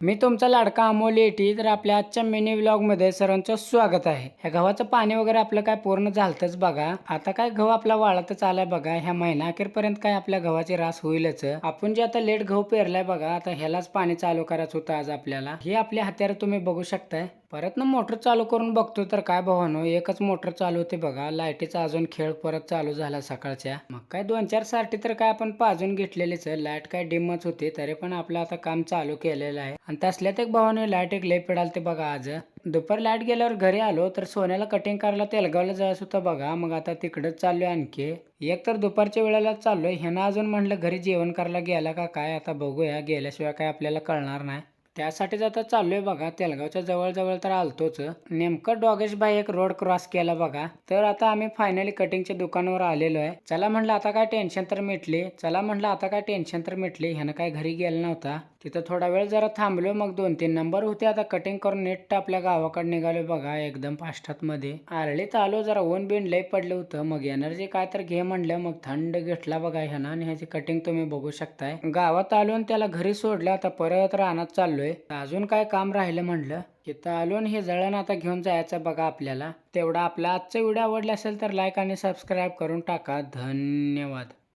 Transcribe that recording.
मी तुमचा लाडका अमोल येटी. तर आपल्या आजच्या मिनी व्लॉगमध्ये सर्वांचं स्वागत आहे. ह्या गव्हाचं पाणी वगैरे आपलं काय पूर्ण झालतच बघा. आता काय गहू आपला वाळतच आलाय बघा. ह्या महिना अखेरपर्यंत काय आपल्या गव्हाची रास होईलच. आपण जे आता लेट गहू पेरलाय बघा, आता ह्यालाच पाणी चालू करायचं होतं आज आपल्याला. हे आपले हत्यार तुम्ही बघू शकताय. परत ना मोटर चालू करून बघतो तर काय भावानो, एकच मोटर चालू होते बघा. लाईटीचा अजून खेळ परत चालू झाला सकाळच्या. मग काय 2-4 साठी तर काय आपण पाजून घेतलेलीच. लाईट काय डिमच होती, तरी पण आपलं आता काम चालू केलेलं आहे. आणि तसल्यात एक भावानो लाईट एक लय पिडालते बघा आज. दुपार लाईट गेल्यावर घरी आलो तर सोन्याला कटिंग करायला तेलगावला जायचं होतं बघा. मग आता तिकडच चाललोय आणखी. एक तर दुपारच्या वेळेला चाललोय. ह्यानं अजून म्हणलं घरी जेवण करायला गेला का काय, आता बघूया. गेल्याशिवाय काय आपल्याला कळणार नाही. त्यासाठीच आता चाललोय बघा. तेलगावच्या जवळ तर आलतोच. नेमकं डॉगेश भाई एक रोड क्रॉस केला बघा. तर आता आम्ही फायनली कटिंगच्या दुकानावर आलेलो आहे. चला म्हटलं आता काय टेन्शन तर मिटली. ह्यानं काय घरी गेला नव्हता. तिथं थोडा वेळ जरा थांबलो. मग 2-3 नंबर होते. आता कटिंग करून नीट आपल्या गावाकडे निघालो बघा. एकदम फास्टात मध्ये आरळीत आलो. जरा ऊन बिन लय पडलं होतं. मग एनर्जी काय तर घे म्हणलं. मग थंड घेतला बघा ह्यानं. आणि ह्याची कटिंग तुम्ही बघू शकताय. गावात आलो आणि त्याला घरी सोडलं. आता परत रानात चाललोय. अजून काय काम राहिलं म्हणलं. तिथं आलो आणि हे जळण आता घेऊन जायचं बघा आपल्याला. तेवढा आपला आजचा व्हिडिओ आवडला असेल तर लाईक आणि सबस्क्राईब करून टाका. धन्यवाद.